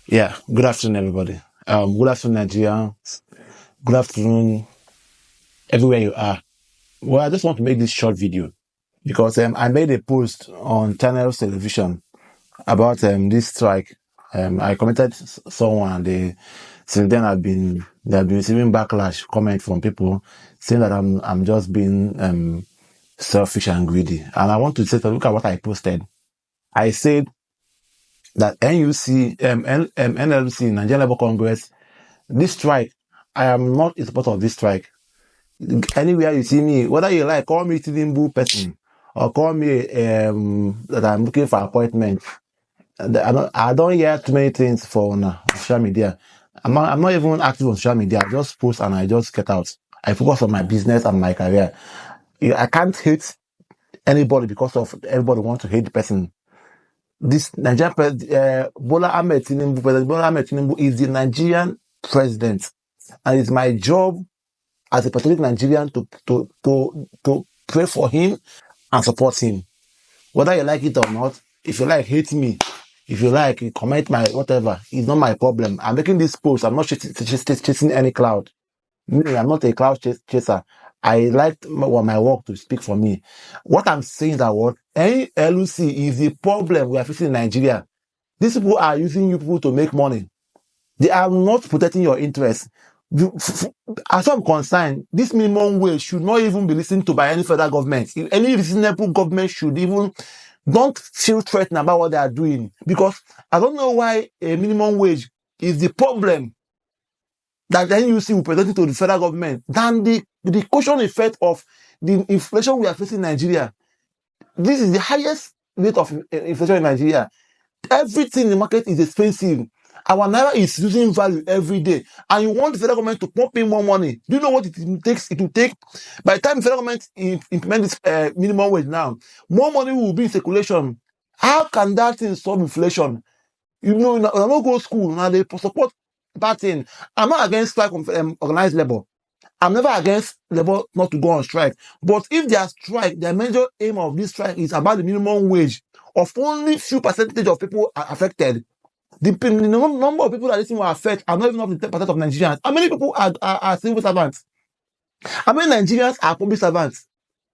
Yeah, good afternoon, everybody. Good afternoon, Nigeria. Good afternoon, everywhere you are. Well, I just want to make this short video because I made a post on Channels Television about this strike. I commented someone, and since then they have been receiving backlash comment from people saying that I'm just being selfish and greedy. And I want to say, look at what I posted. I said that NLC, Nigerian Labour Congress, this strike, I am not in support of this strike. Anywhere you see me, whether you like, call me Tilimbu person or call me that I'm looking for appointment. I don't hear too many things on social media. I'm not even active on social media. I just post and I just get out. I focus on my business and my career. I can't hate anybody because of everybody wants to hate the person. This Nigerian Bola Ahmed Tinubu, President Bola Ahmed Tinubu is the Nigerian president, and it's my job as a patriotic Nigerian to pray for him and support him. Whether you like it or not, if you like, hate me. If you like, comment my whatever. It's not my problem. I'm making this post. I'm not chasing any cloud. Me, I'm not a cloud chaser. I like my work to speak for me. What I'm saying is that what any LUC is the problem we are facing in Nigeria. These people are using you people to make money. They are not protecting your interests. As I'm concerned, this minimum wage should not even be listened to by any federal government. If any reasonable government should even don't feel threatened about what they are doing, because I don't know why a minimum wage is the problem that then you see will present it to the federal government than the caution effect of the inflation we are facing in Nigeria. This is the highest rate of inflation in Nigeria. Everything in the market is expensive. Our naira is losing value every day, and you want the federal government to pump in more money. Do you know what it takes? It will take by the time the federal government implement this minimum wage now, more money will be in circulation. How can that thing solve inflation? You know, when I don't go to school now, they support that thing. I'm not against strike of organized labor. I'm never against labor not to go on strike. But if their strike, their major aim of this strike is about the minimum wage of only few percentage of people are affected, the number of people that this thing will affect are not even up to 10% of Nigerians. How many people are civil servants? How many Nigerians are public servants?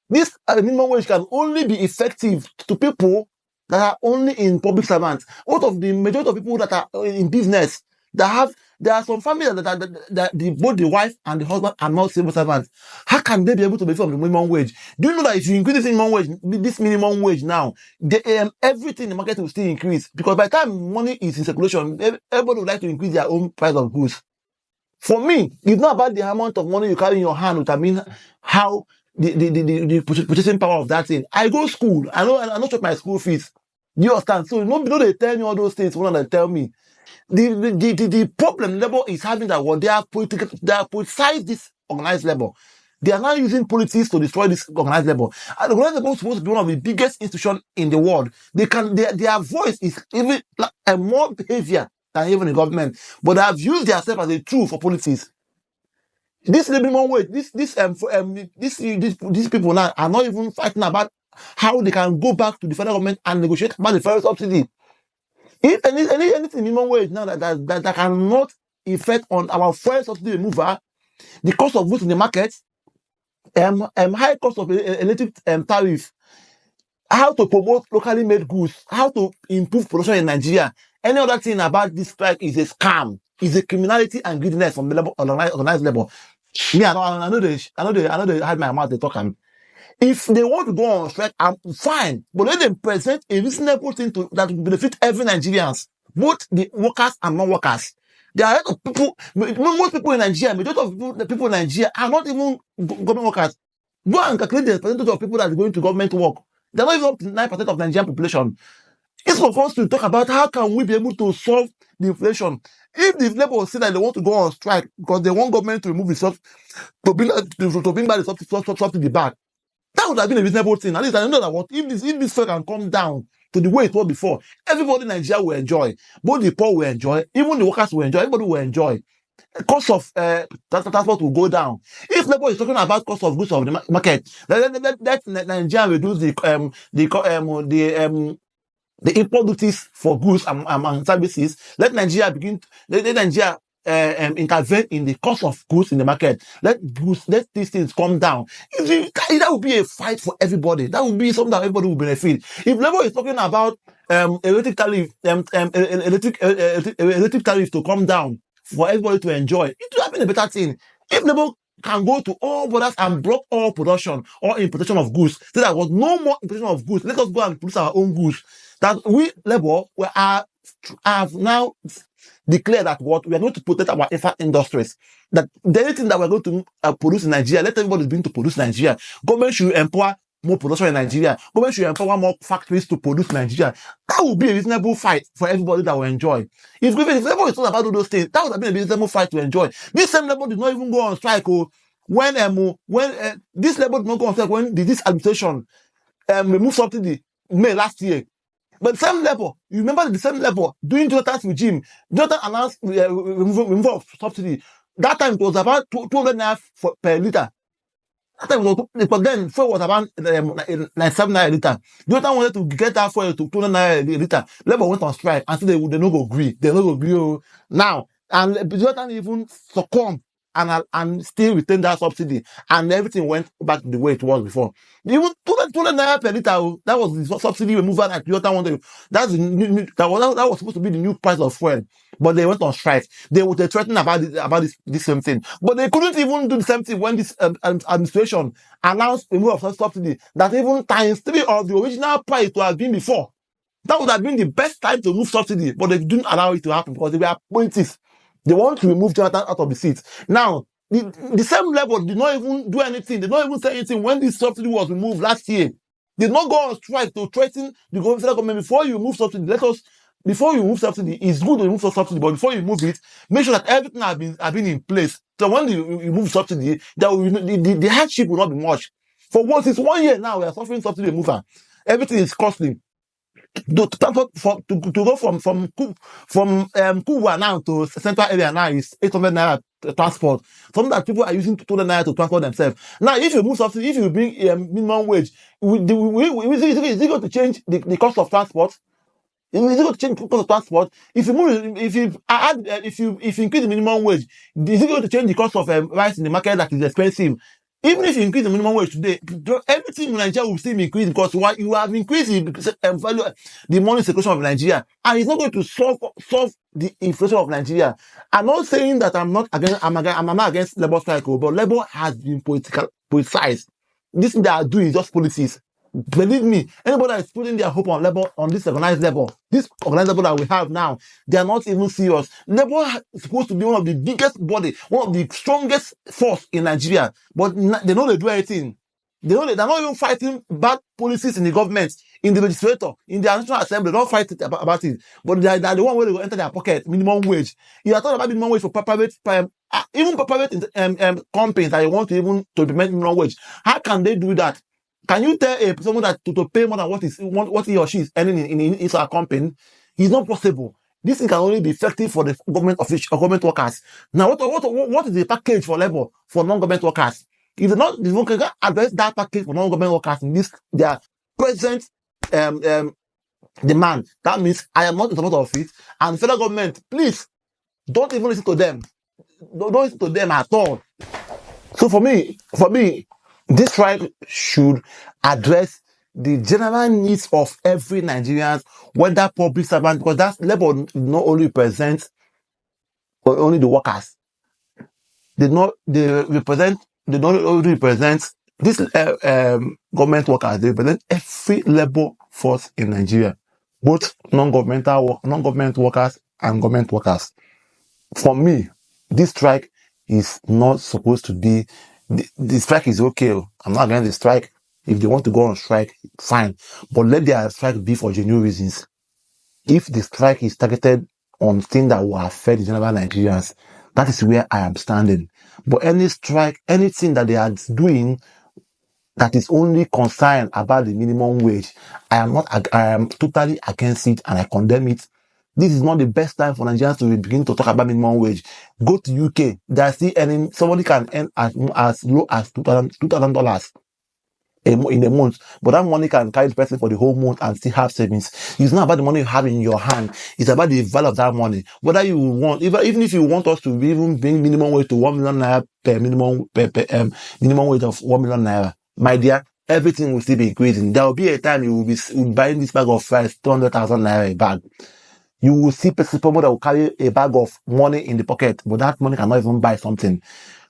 This minimum wage can only be effective to people that are only in public servants. Out of the majority of people that are in business, there are some families that both the wife and the husband are not civil servants. How can they be able to benefit from the minimum wage? Do you know that if you increase this minimum wage now, everything in the market will still increase? Because by the time money is in circulation, everybody would like to increase their own price of goods. For me, it's not about the amount of money you carry in your hand, which I mean how the purchasing power of that thing. I go school. I know check my school fees. Do you understand? So they tell me all those things. One they tell me the problem labor is having that what they are politicized this organized labor. They are now using politics to destroy this organized labor. And the organized labor is supposed to be one of the biggest institutions in the world. Their voice is even more heavier than even the government. But they have used themselves as a tool for politics. This minimum wage, these people now are not even fighting about how they can go back to the federal government and negotiate about the federal subsidy. If anything minimum wage now that cannot effect on our fuel subsidy removal, the cost of goods in the market, high cost of electric tariff, how to promote locally made goods, how to improve production in Nigeria. Any other thing about this strike is a scam, is a criminality and greediness from the organized labor. Me, I know they had my mouth, they talk. If they want to go on strike, I'm fine. But let them present a reasonable thing that will benefit every Nigerians, both the workers and non-workers. There are a lot of people, most people in Nigeria, majority of the people in Nigeria are not even government workers. Go and calculate the percentage of people that are going to government work. They're not even up to 9% of Nigerian population. It's for us to talk about how can we be able to solve the inflation. If the labor say that they want to go on strike because they want government to remove the to bring back the subsidy back, that would have been a reasonable thing. At least I know that what if this fare can come down to the way it was before, everybody in Nigeria will enjoy. Both the poor will enjoy, even the workers will enjoy, everybody will enjoy. The cost of transport will go down. If labor is talking about cost of goods of the market, let Nigeria reduce the the import duties for goods and services. Let Nigeria let Nigeria intervene in the cost of goods in the market. Let these things come down. That would be a fight for everybody. That would be something that everybody will benefit. If Labour is talking about electric tariff to come down for everybody to enjoy, it would have been a better thing. If Labour can go to all borders and block all production or importation of goods, so there was no more importation of goods. Let us go and produce our own goods. That we, Labour, have now declared that what we are going to protect our industries. That anything that we're going to produce in Nigeria, let everybody begin to produce in Nigeria. Government should empower more production in Nigeria. Government should empower more factories to produce in Nigeria. That would be a reasonable fight for everybody that will enjoy. If Labour is talking about those things, that would have been a reasonable fight to enjoy. This same Labour did not even go on strike. When this Labour did not go on strike when this administration removed subsidy May last year. But the same Labour, you remember the same Labour during Jonathan's regime, Jonathan announced removal of subsidy. That time it was about 200 naira per litre. That time but then fuel was about 97 naira a litre. Jonathan wanted to get that fuel to 200 naira a litre. Labour went on strike and said they no go agree. They no go agree now. And Jonathan even succumbed and still retained that subsidy, and everything went back to the way it was before. Even 200 naira per litre, that was the subsidy removal that Toyota wanted. That was supposed to be the new price of fuel, but they went on strike. They threatened about this same thing, but they couldn't even do the same thing when this administration announced removal of subsidy that even times 3 of the original price to have been before. That would have been the best time to remove subsidy, but they didn't allow it to happen because they were appointees. They want to remove Jonathan out of the seat. Now, the same Labour did not even do anything. They did not even say anything when this subsidy was removed last year. They did not go on strike to threaten the federal government before you remove subsidy. Before you remove subsidy, it's good to remove subsidy, but before you remove it, make sure that everything has been in place. So when you remove subsidy, the hardship will not be much. For once, it's 1 year now we are suffering subsidy removal. Everything is costly. To go from Kubwa now to central area now is 800 naira transport. Something that people are using 200 naira to transport themselves. Now, if you move subsidy, if you bring minimum wage, is it going to change the cost of transport? Is it going to change the cost of transport? If you increase the minimum wage, is it going to change the cost of rice in the market that is expensive? Even if you increase the minimum wage today, everything in Nigeria will still be increased because you have increased the money circulation of Nigeria, and it's not going to solve the inflation of Nigeria. I'm not saying that I'm not against Labour strike, but Labour has been politicized. This thing they are doing is just politics. Believe me, anybody that is putting their hope on Labour, on this organized Labour, this organized Labour that we have now, they are not even serious. Labour is supposed to be one of the biggest body, one of the strongest force in Nigeria, but they know they do anything. They're not even fighting bad policies in the government, in the legislature, in the National Assembly. They don't fight about it, but they are the one where they will enter their pocket. Minimum wage. You are talking about minimum wage for private, even for private companies that you want to implement minimum wage. How can they do that? Can you tell someone that to pay more than what he or she is earning in his company? It's not possible. This thing can only be effective for the government workers. Now, what is the package for Labour for non-government workers? If they can address that package for non-government workers in their present demand, that means I am not in support of it. And federal government, please don't even listen to them. Don't listen to them at all. So for me, this strike should address the general needs of every Nigerian, whether public servant, because that Labour not only represents only the workers. They not only represent this government workers. They represent every labor force in Nigeria, both non-government workers and government workers. For me, this strike is not supposed to be. The strike is okay. I'm not against the strike. If they want to go on strike, fine. But let their strike be for genuine reasons. If the strike is targeted on things that will affect the general Nigerians, that is where I am standing. But any strike, anything that they are doing that is only concerned about the minimum wage, I am totally against it and I condemn it. This is not the best time for Nigerians to begin to talk about minimum wage. Go to UK. They are still earning, somebody can earn as low as $2,000. in a month, but that money can carry the person for the whole month and still have savings. It's not about the money you have in your hand. It's about the value of that money. Whether you want, even if you want us to even bring minimum wage to 1 million naira per minimum wage of 1 million naira, my dear, everything will still be increasing. There will be a time you will be buying this bag of rice, 200,000 naira a bag. You will see people that will carry a bag of money in the pocket, but that money cannot even buy something.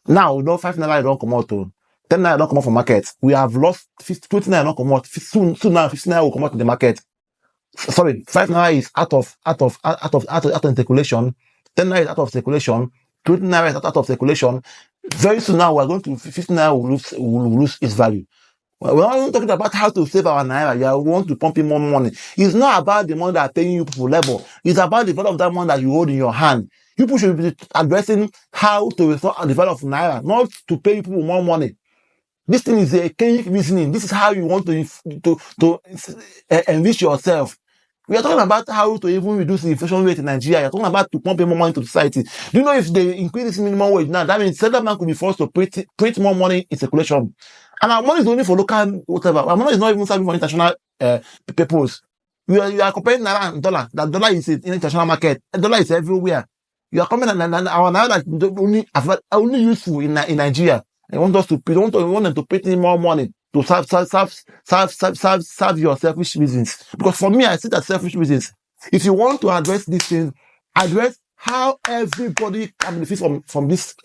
Now, 5 naira don't come out to 10 naira don't come out from market. We have lost 20 naira don't come out. Soon now 15 naira will come out in the market. Sorry, 5 naira is out of circulation. 10 naira is out of circulation. 20 naira is out of circulation. Very soon now, we're going to 15 naira will lose its value. We're not even talking about how to save our naira. We want to pump in more money. It's not about the money that are paying you for labor. It's about the value of that money that you hold in your hand. People should be addressing how to restore the value of naira, not to pay people more money. This thing is a chaotic reasoning. This is how you want to enrich yourself. We are talking about how to even reduce the inflation rate in Nigeria. You're talking about to pump more money into society. Do you know if they increase this minimum wage now, that means central bank could be forced to print more money in circulation. And our money is only for local, whatever. Our money is not even serving for international purpose. You are comparing naira and dollar. That dollar is in international market. Dollar is everywhere. You are comparing our naira that only useful in Nigeria. They want us to want them to print in more money to serve your selfish reasons. Because for me, I see that selfish reasons. If you want to address these things, address how everybody can benefit from this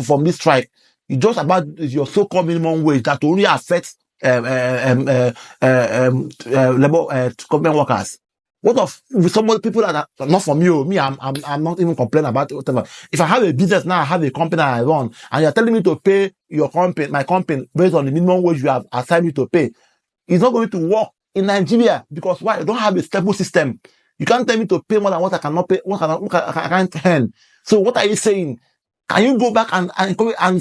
from this strike. It's just about your so-called minimum wage that only affects labor government workers. What of some people that are not from you? Me, I'm not even complaining about whatever. If I have a business now, I have a company I run, and you're telling me to pay my company based on the minimum wage you have assigned me to pay, it's not going to work in Nigeria. Because why? I don't have a stable system. You can't tell me to pay more than what I cannot pay, what I can't earn. So what are you saying? Can you go back and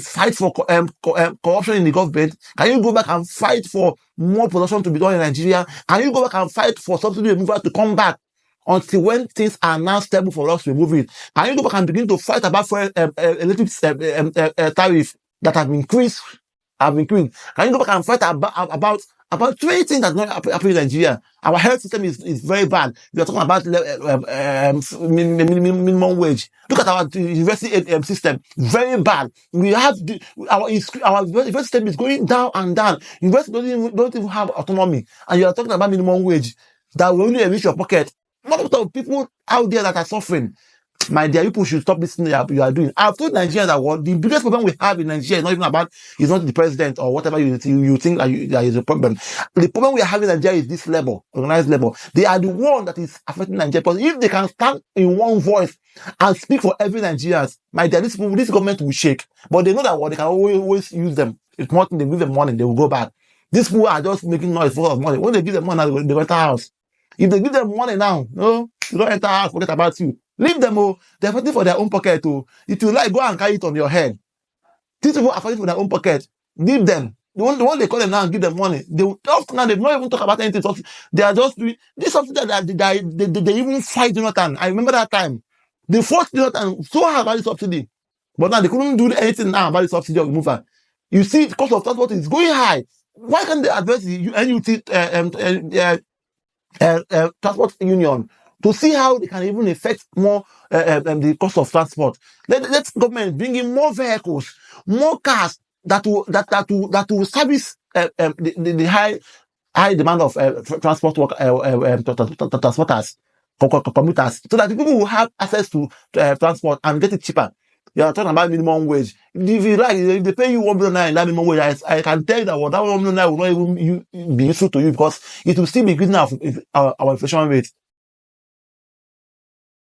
fight for corruption in the government? Can you go back and fight for more production to be done in Nigeria? Can you go back and fight for subsidy removal to come back until when things are now stable for us to remove it? Can you go back and begin to fight about electric tariff that have increased? Can you go back and fight about 20 things that's not happening in Nigeria? Our health system is very bad. We are talking about minimum wage. Look at our university system, very bad. We have our university system is going down and down. University don't even have autonomy, and you are talking about minimum wage that will only reach your pocket. What about people out there that are suffering? My dear, people should stop listening to you are doing. I've told Nigerians that the biggest problem we have in Nigeria is not even about, it's not the president or whatever you think that is a problem. The problem we are having in Nigeria is this labor, organized labor. They are the one that is affecting Nigeria. Because if they can stand in one voice and speak for every Nigerian, my dear, this government will shake. But they know that what they can always use them. If not, they give them money, they will go back. These people are just making noise for money. When they give them money, they go enter house. If they give them money now, no, you don't enter house, forget about you. Leave them, they're fighting for their own pocket, If you like, go and carry it on your head. These people are fighting for their own pocket. Leave them. The one they call them now and give them money. They've not even talk about anything. They are just doing this something that they even fight Jonathan. I remember that time. They fought Jonathan so hard about the subsidy. But now they couldn't do anything now about the subsidy of removal. You see, the cost of transport is going high. Why can't they address the NUT transport union to see how they can even affect more the cost of transport? Let government bring in more vehicles, more cars that will service the high demand of transport transporters, commuters, so that the people will have access to transport and get it cheaper. You are talking about minimum wage. If you like, if they pay you 1 million naira in that minimum wage, I can tell you that that 1 million naira will not even be useful to you, because it will still be increasing our inflation rate.